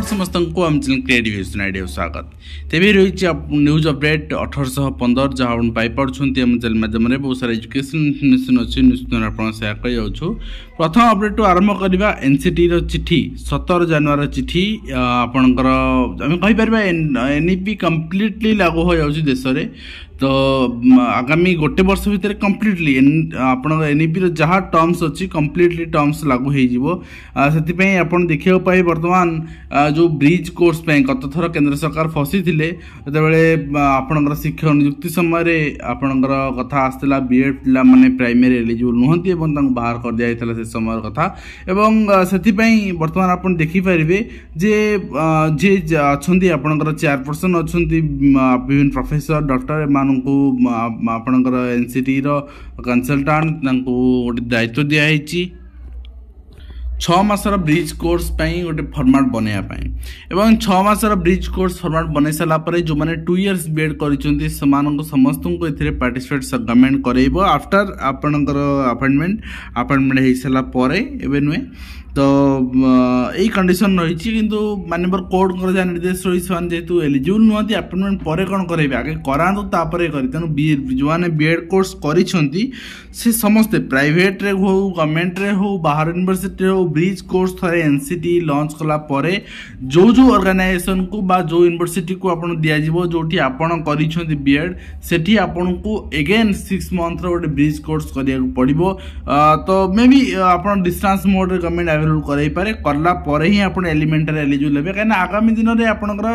समस्त को आम चैनल क्रिएटिव आइडिया स्वागत तेरे रही न्यूज अपडेट 1815 जहाँ आप पाइपुं आम चैनल माध्यम बहुत सारा एजुकेशन इनफर्मेशन अच्छी निश्चित आप सेयार कर प्रथम अपडेट आरंभ करवा एनसीटी चिठी 17 जनवरी चिठी आपणकर आम कहीपर एनईपी कम्प्लीटली लागू हो जाऊँ देश में तो आगामी गोटे वर्ष भितर कम्प्लीटली आपण एनईपी जहाँ टर्म्स अच्छी कम्प्लीटली टर्म्स लागू होती आप देखा पाए बर्तमान जो ब्रिज कोर्स गत थर केंद्र सरकार फसी थे आपणकर शिक्षक नियुक्ति समय आपणकर कथा आसला बीएड पिला माने प्राइमरी एलिजिबल नुहति बाहर कर दिया से समय कथा एवं से बर्तमान आप देखिपारे जे जे अच्छा आपणकर चेयरपर्सन अच्छा विभिन्न प्रोफेसर डॉक्टर आपणकर एनसीटी कंसल्टेंट गोटे दायित्व दिखाई 6 मासर ब्रिज कोर्स गोटे फॉर्मेट बनवाई एवं 6 मासर ब्रिज कोर्स फॉर्मेट बन सारापर जो मैंने 2 इयर्स बीएड कर समस्त को ए पार्टिसिपेट गवर्नमेंट कर आफ्टर आपणकर अपॉइंटमेंट हो सारापर एवं नुहे तो यही कंडीशन रही किंतु माननीय कोर्ट जहाँ निर्देश रही जेहेतु एलिजिबल नुहति अपॉइंटमेंट पर कौन करेंगे आगे करातु तेणु जो मैंने बीएड कोर्स कर समस्ते प्राइवेट रे हो गवर्नमेंट रे हो बाहर यूनिवर्सिटी हो ब्रिज कोर्स थे एनसीटी लॉन्च कला परे जो ऑर्गेनाइजेशन को बा जो यूनिवर्सिटी को आपन दिया जोटी आपन करिसेंती बीएड सेठी आपन को अगेन 6 मंथ रो गोटे ब्रिज कोर्स करिया पड़िबो तो मे बी आपन डिस्टेंस मोड रे गवर्नमेंट अवेलेबल कराई पारे करला परे ही आपन एलिमेंटरी एलिजिबल हेबे काना आगामी दिन रे आपनकर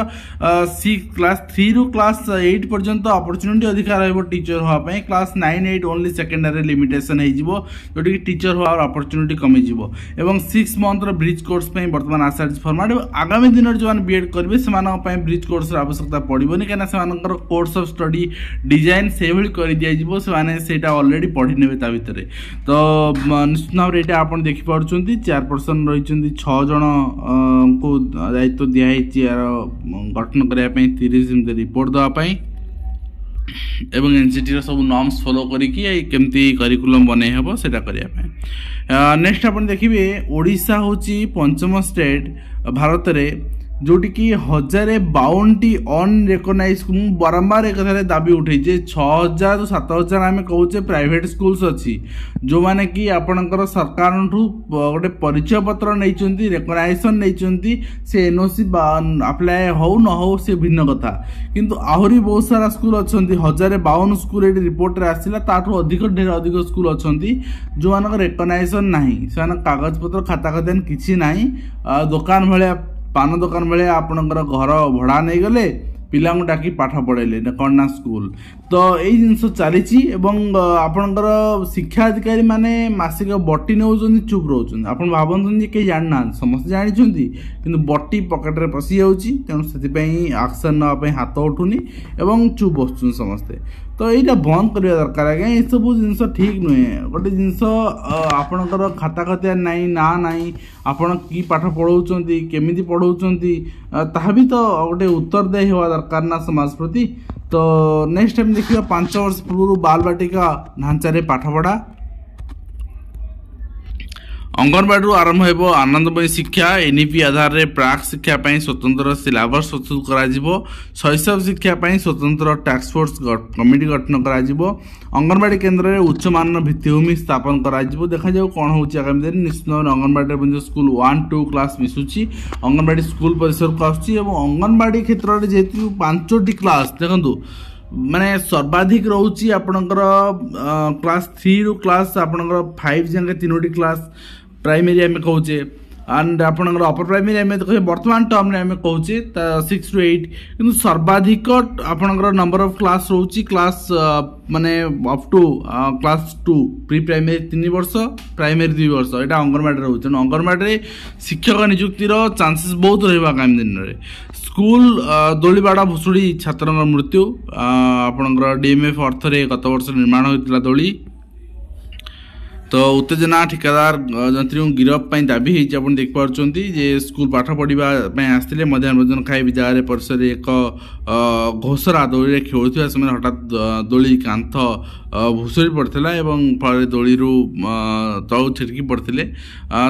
क्लास 3 रु क्लास 8 पर्यंत अपॉर्चुनिटी अधिकार रहबो टीचर होआ पई क्लास 9 8 ओनली सेकेंडरी लिमिटेशन हो जोटी टीचर होवार अपॉर्चुनिटी कमी जीवो एवं 6 मंथ ब्रिज कोर्स पे वर्तमान आसार फॉर्मेट आगामी दिन जो मैंने बीएड करेंगे से ब्रिज कोर्स आवश्यकता पड़ोनी कहीं कोर्स ऑफ स्टडी डिजाइन से कर दिया ऑलरेडी पढ़ी ने भितर तो निश्चित भाव में आप देखिपुं चेयरपर्सन रही 6 जन को दायित्व दिखाई यार गठन करने 30 रिपोर्ट देवाई एवं एनसीटी सब नॉर्म्स फॉलो करिकी केमती करिकुलम बने हेबो सेटा करिया पे नेक्स्ट अपन देखिबे ओडिशा होची पंचम स्टेट भारत रे जोटी की 1052 अनरिकग्नाइज बारंबार एक दाबी उठे 6000 तो 7000 आम कहूचे प्राइवेट स्कूल्स अच्छी जो माने कि आपणकर सरकार गोटे परिचय पत्र नहीं रेकग्नाइजेशन नहीं से एनओसी अप्लाई हो न हो से भिन्न कथा किंतु आहरी बहुत सारा स्कूल अच्छा 1052 स्कूल ये रिपोर्ट रे आसिला ताठू अधिक ढेर अधिक स्कूल अच्छा जो मानक रेकग्नाइजेशन नहीं से कागज पत्र खाता खदान किसी नहीं दुकान भाया पान दुकान बेले आपणकर घर भड़ा नहीं गले पिला डाकी पाठ पढ़ेले कन्या स्कूल तो यही जिनस चली आपणकर शिक्षा अधिकारी माने मासिक बटी नौ चुप रोच आप भावुँ कहीं जानना समस्त जानते कि बटी पकेट रे पशि जाऊँगी तेणु से एक्शन नापी हाथ उठुनी एवं चुप बसुन समस्ते तो यहाँ बंद करवा दरकार आज्ञा ये सब जिनस ठीक नुहे गोटे जिनस आपणकर खाता खतिया नाई ना नाई आपण की पाठ पढ़ाऊँच केमी पढ़ाऊँच ता भी तो गोटे उत्तरदायी हवा दरकार ना समाज प्रति तो नेक्स्ट टाइम देखिए 5 वर्ष पूर्व बाल बाटिका ढांचारे पाठ पढ़ा अंगनवाड़ी आरंभ हो आनंदमयी शिक्षा एनईपी आधार रे प्राक शिक्षा स्वतंत्र सिलेबस प्रस्तुत करा शैशव शिक्षा स्वतंत्र टास्क फोर्स कमिटी गठन करा अंगनवाड़ी केन्द्र में उच्च मान भित्तिभूमि स्थापन करा देखा जाऊ कौन हो आगामी दिन निश्चित भाव अंगनवाड़ी स्कूल 1-2 क्लास मिशुची अंगनवाड़ी स्कूल परिसर को आसुची अंगनवाड़ी क्षेत्र में जेहेतु 5टी क्लास देखु माने सर्वाधिक रोची आपणकर क्लास 3 रु क्लास आपणकर 5 जाके 3टी क्लास प्राइमरी आम कहचे एंड आपणकर अपर प्राइमरी आम कहे वर्तमान टर्म में आम कहचे 6 रु 8 कि सर्वाधिक आपणकर नंबर ऑफ क्लास रोची क्लास माने up to class 2 pre primary 3 वर्ष प्राइमरी 2 वर्ष यहाँ अंगनवाड़ी रोचे तेणु अंगनवाड़ी शिक्षक नियुक्तिर चांसेस बहुत रहा आगामी दिन में स्कूल दोलीबाड़ भुशुड़ी छात्र मृत्यु आपणकर डीएमएफ अर्थ रे गत वर्ष निर्माण होता दोली तो उत्तेजना ठिकादार जंत्री गिरफ पर दाबी होती आप देखिपुंट जे स्कूल पाठ पढ़ा आसते मध्याह्न भोजन खाई विद्यालय परिसर एक घोषरा दोली खेलुवा समय हठात दोली कांथ भूसुड़ी पड़ता फल दोली तलू छिटकी पड़ते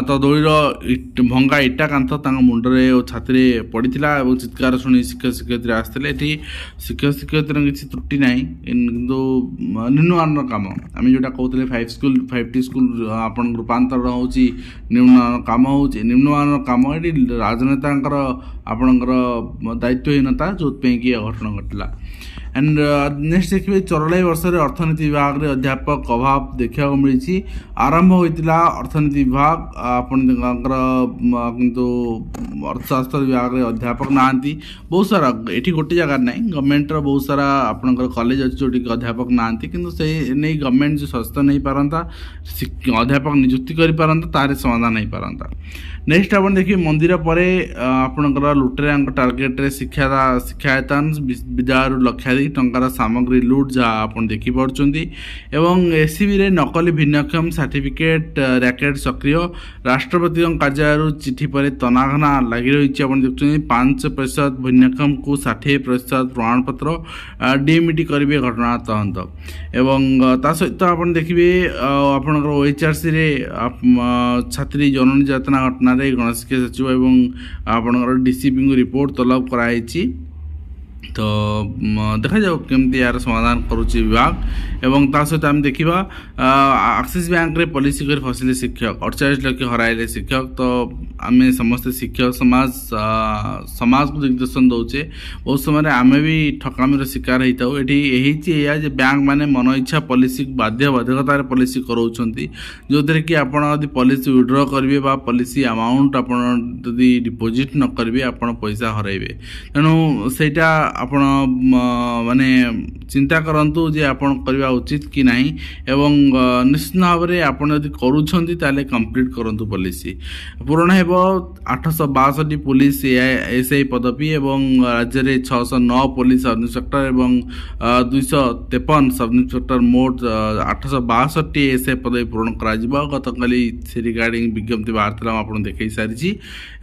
तो दोलीर भंगा इटा कांथ मुंडे और छाती पड़ता चित्कार शुणी शिक्षक शिक्षयित्री आसते शिक्षक शिक्षयित्री किसी त्रुटि ना किंतु निम्नमानर कम आम जोटा कहते 5T स्कूल आपण रूपांतर हो निम्न काम हो निम्नमानर कम ये राजनेता आपणकर दायित्वहीनता जो कि घटना घटला। एंड नेक्स्ट देखिए चरलाई वर्ष अर्थनीति विभाग रे अध्यापक अभाव देखा मिली आरंभ होता अर्थनीति विभाग किंतु अर्थशास्त्र विभाग रे अध्यापक नहांती बहुत सारा ये गोटे जगह ना गवर्नमेंट बहुत सारा आपंकर कॉलेज अच्छे जो अध्यापक नहांती किंतु से नहीं गवर्नमेंट जो सस्ता नहीं पारंता अध्यापक नियुक्ति कर पारंता तार समाधान नहीं पारंता। नेक्स्ट आप देखिए मंदिर पर आपंकर लुटेरा टार्गेट रे शिक्षायतन विद्यालय लक्षाधिक टंकार सामग्री लुट जहाँ आप देखिपुंट एवं एसीबी रे नकली भिन्नक्षम सर्टिफिकेट रैकेट सक्रिय राष्ट्रपति कार्यालय चिठी पर तनाघना लगी रही देखते 5% भिन्नक्षम को 60% प्रमाणपत्र डीएमटी करेंगे घटना तदंत एवं ता सहित आप देखिए आपंकर OHRC रे छात्री जन निर्यातना घटना गणशिक्षा सचिव एवं आपंकर डीसीपी को रिपोर्ट तलब कराई तो देखा जाओ केमती यार समाधान करुच्ची विभाग एवं ता सहित आम देखा एक्सिस बैंक रे पॉलिसी कर फसिले शिक्षक 48 लाख हराइले शिक्षक तो आम समस्त शिक्षक समाज को दिग्दर्शन दौचे बहुत समय आम भी ठकामीर शिकार होता ये बैंक माने मन इच्छा पॉलिसी बाध्यबाधकतार पॉलिसी कराउछंती जो कि आपड़ पॉलिसी विड्रॉ करेंगे पॉलिसी अमाउंट आप डिपोजिट न करेंगे आप पैसा हराइबे तेणु सेटा आपण माने चिंता करंतु जे आपण करबा उचित कि नहीं एवं निश्चित भाव में आपण यदि करूछंती ताले कंप्लीट करंतु पॉलिसी पूर्ण हेबो 862 पुलिस एसआई पदवी एवं राज्य में 609 पुलिस सब इंस्पेक्टर एवं 253 सब इंस्पेक्टर मोट 862 एसआई पदवी पूर्ण करा गतकाली से रिगार्डिंग विज्ञप्ति बाहर आप देखई सारी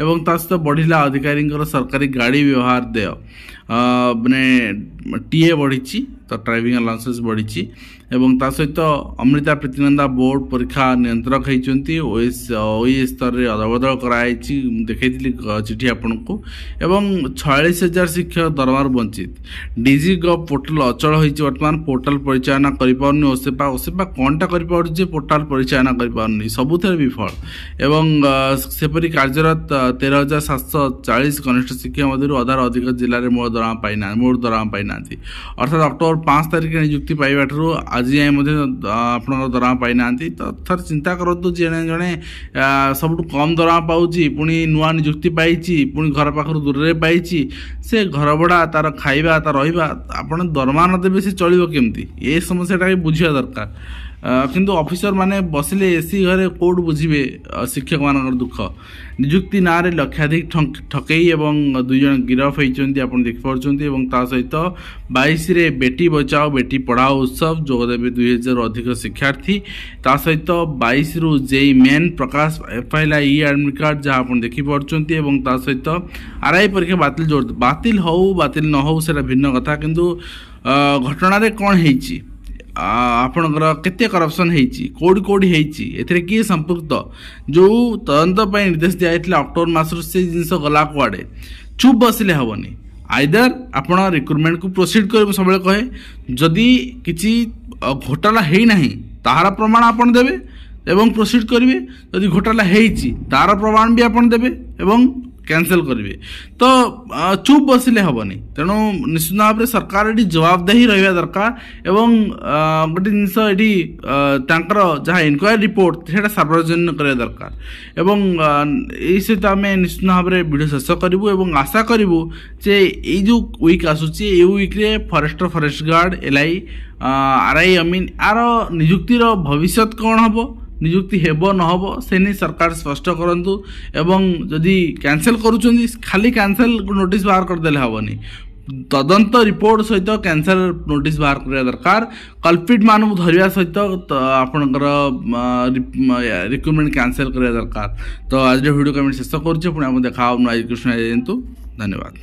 एवं ता सहित बढ़िला अधिकारी सरकारी गाड़ी व्यवहार देय माने टीए बढ़ी तो ड्राइविंग लाइसेंस बढ़ी एवं ता सहित अमृता प्रीतिनंदा बोर्ड परीक्षा नियंत्रक होती ओएस स्तर में अदबदल कराई देखी चिठी आपण को एवं 46,000 शिक्षक दरमार वंचित डीजी गव पोर्टाल अचल होती बर्तमान पोर्टाल परिचालना कर ओसेपा कौनटा कर पोर्टाल परिचालना कर सबुथ विफल एवं सेपरी कार्यरत 13,740 कनिष्ठ शिक्षक मध्य अधार अधिक जिले में मूल दरमा पाई ना अर्थात अक्टोबर 5 तारिख नियुक्ति पाइबा आज जाए आपन दरमा पाई ना तो थर चिंता करूँ जड़े जड़े सब कम दरमा पाँच पुणी नुआ नियुक्ति पाई पुणी घर पाखर दूर में पाई से घर भड़ा तार खाइबा तार रहा आपन दरमा न देवे से चलो केमती ये समस्याटा भी बुझा दरकार किंतु ऑफिसर माने बसिले एसी घरे कोड बुझिबे शिक्षक मान दुख नियुक्ति ना रे लक्षाधिक ठकई एवं 2 जन गिरफ होती आप देखिपुंट एवं ता सहित 22 रे बेटी बचाओ बेटी पढ़ाओ उत्सव जोगदेवे 2000 अधिक शिक्षार्थी ता सहित 22 रु जेई मेन प्रकाश एफआईएल एडमिट कार्ड जहाँ आप देखिपुंट एवं ता सहित आरआई परीक्षा बातिल जोर बातिल न हो से भिन्न कथा किंतु घटना रे कौन है आपणकर केते करप्शन होती कौड़ी कौड़ी होती किए संपुक्त जो तदंत निर्देश दिया अक्टोबर मासर से जिनस गला कुआड़े चुप बसिले हेनी आइदर आपण रिक्रुटमेंट को प्रोसीड कर सब कहे जदि किसी घोटाला है तार प्रमाण आपन देवे एवं प्रोसीड करेंगे जदि घोटाला होती तार प्रमाण भी आपन देवे एवं कैंसल करेंगे तो चुप बसिले हेनी तेणु निश्चित भाव में सरकार ये जवाबदेही रहा दरकार एवं गोटे जिनस ये जहाँ इनक्वारी रिपोर्ट से सार्वजनिक करा दरकार एवं यही सहित आम निश्चित भाव में वीडियो शेष करूँ और आशा करूँ जे ये जो वीक आसूची ये वीक्रे forester forest guard LI RI अमीन यार नियुक्तिर भविष्य कौन हम नियुक्ति हेब न हो से नहीं सरकार स्पष्ट करंतु एवं जदि कैंसल करूछंदी खाली कैंसल नोटिस बाहर करदेले हेबनी तदंत रिपोर्ट सहित कैंसर नोटिस बाहर करिया दरकार कल्पिट मानू धरिया सहित आपणकर रिक्रुटमेंट कैंसल करिया दरकार। तो आज वीडियो कमेंट शेष करुचे पुणी देखा एजुकेशन धन्यवाद।